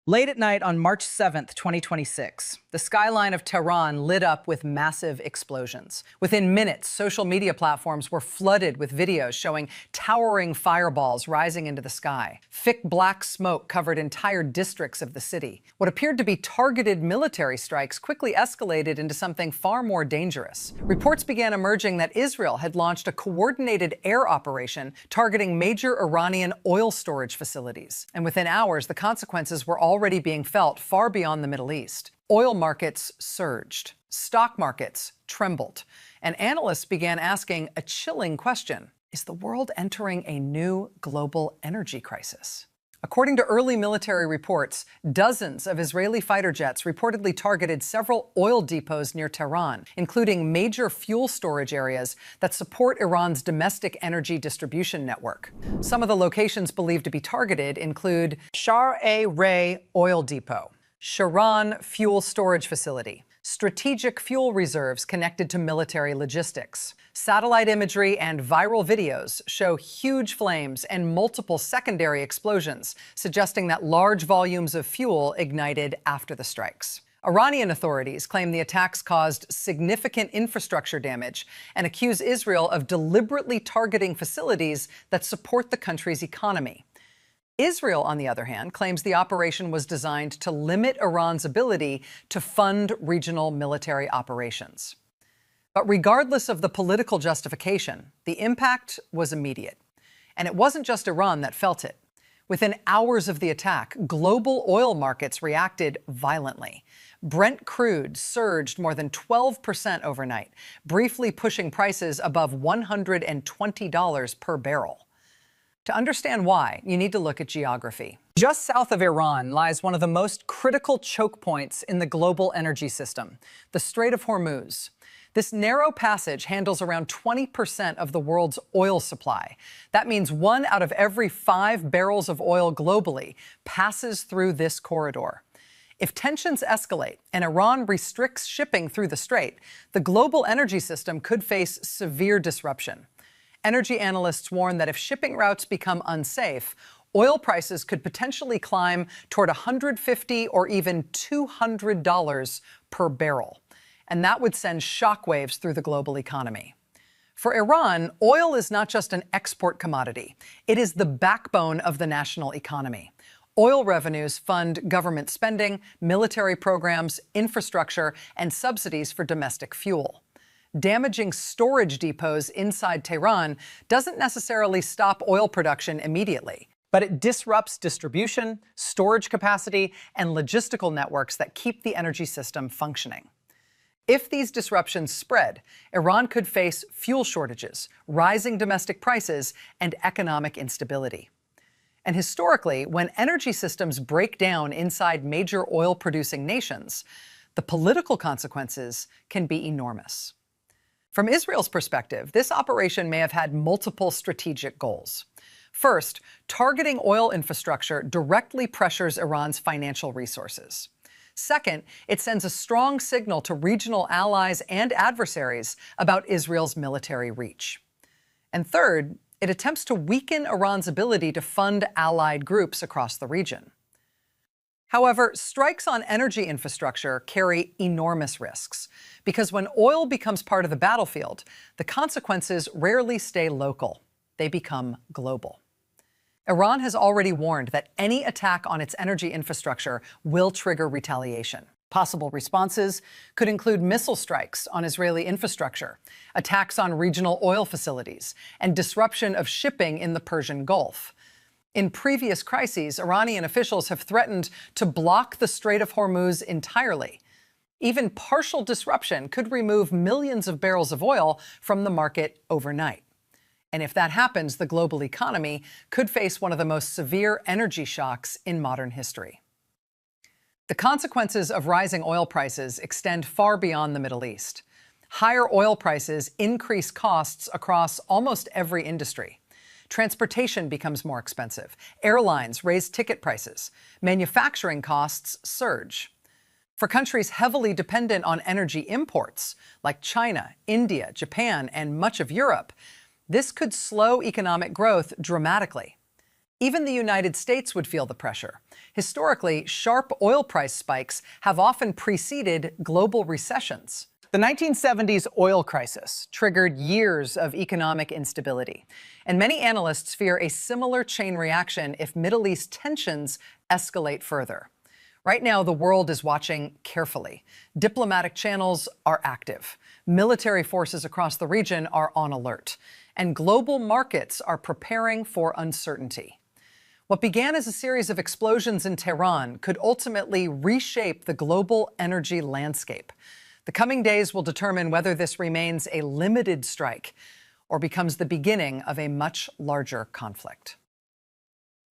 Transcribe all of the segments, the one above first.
Late at night on March 7th, 2026, the skyline of Tehran lit up with massive explosions. Within minutes, social media platforms were flooded with videos showing towering fireballs rising into the sky. Thick black smoke covered entire districts of the city. What appeared to be targeted military strikes quickly escalated into something far more dangerous. Reports began emerging that Israel had launched a coordinated air operation targeting major Iranian oil storage facilities. And within hours, the consequences were already being felt far beyond the Middle East. Oil markets surged, stock markets trembled, and analysts began asking a chilling question: is the world entering a new global energy crisis? According to early military reports, dozens of Israeli fighter jets reportedly targeted several oil depots near Tehran, including major fuel storage areas that support Iran's domestic energy distribution network. Some of the locations believed to be targeted include Shar A. Ray Oil Depot, Sharan Fuel Storage Facility, strategic fuel reserves connected to military logistics. Satellite imagery and viral videos show huge flames and multiple secondary explosions, suggesting that large volumes of fuel ignited after the strikes. Iranian authorities claim the attacks caused significant infrastructure damage and accuse Israel of deliberately targeting facilities that support the country's economy. Israel, on the other hand, claims the operation was designed to limit Iran's ability to fund regional military operations. But regardless of the political justification, the impact was immediate. And it wasn't just Iran that felt it. Within hours of the attack, global oil markets reacted violently. Brent crude surged more than 12% overnight, briefly pushing prices above $120 per barrel. To understand why, you need to look at geography. Just south of Iran lies one of the most critical choke points in the global energy system, the Strait of Hormuz. This narrow passage handles around 20% of the world's oil supply. That means 1 out of every 5 barrels of oil globally passes through this corridor. If tensions escalate and Iran restricts shipping through the strait, the global energy system could face severe disruption. Energy analysts warn that if shipping routes become unsafe, oil prices could potentially climb toward $150 or even $200 per barrel. And that would send shockwaves through the global economy. For Iran, oil is not just an export commodity. It is the backbone of the national economy. Oil revenues fund government spending, military programs, infrastructure, and subsidies for domestic fuel. Damaging storage depots inside Tehran doesn't necessarily stop oil production immediately, but it disrupts distribution, storage capacity, and logistical networks that keep the energy system functioning. If these disruptions spread, Iran could face fuel shortages, rising domestic prices, and economic instability. And historically, when energy systems break down inside major oil-producing nations, the political consequences can be enormous. From Israel's perspective, this operation may have had multiple strategic goals. First, targeting oil infrastructure directly pressures Iran's financial resources. Second, it sends a strong signal to regional allies and adversaries about Israel's military reach. And third, it attempts to weaken Iran's ability to fund allied groups across the region. However, strikes on energy infrastructure carry enormous risks, because when oil becomes part of the battlefield, the consequences rarely stay local. They become global. Iran has already warned that any attack on its energy infrastructure will trigger retaliation. Possible responses could include missile strikes on Israeli infrastructure, attacks on regional oil facilities, and disruption of shipping in the Persian Gulf. In previous crises, Iranian officials have threatened to block the Strait of Hormuz entirely. Even partial disruption could remove millions of barrels of oil from the market overnight. And if that happens, the global economy could face one of the most severe energy shocks in modern history. The consequences of rising oil prices extend far beyond the Middle East. Higher oil prices increase costs across almost every industry. Transportation becomes more expensive. Airlines raise ticket prices. Manufacturing costs surge. For countries heavily dependent on energy imports, like China, India, Japan, and much of Europe, this could slow economic growth dramatically. Even the United States would feel the pressure. Historically, sharp oil price spikes have often preceded global recessions. The 1970s oil crisis triggered years of economic instability, and many analysts fear a similar chain reaction if Middle East tensions escalate further. Right now, the world is watching carefully. Diplomatic channels are active. Military forces across the region are on alert, and global markets are preparing for uncertainty. What began as a series of explosions in Tehran could ultimately reshape the global energy landscape. The coming days will determine whether this remains a limited strike or becomes the beginning of a much larger conflict.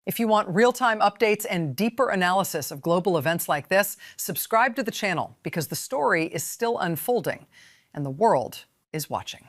If you want real-time updates and deeper analysis of global events like this, subscribe to the channel because the story is still unfolding and the world is watching.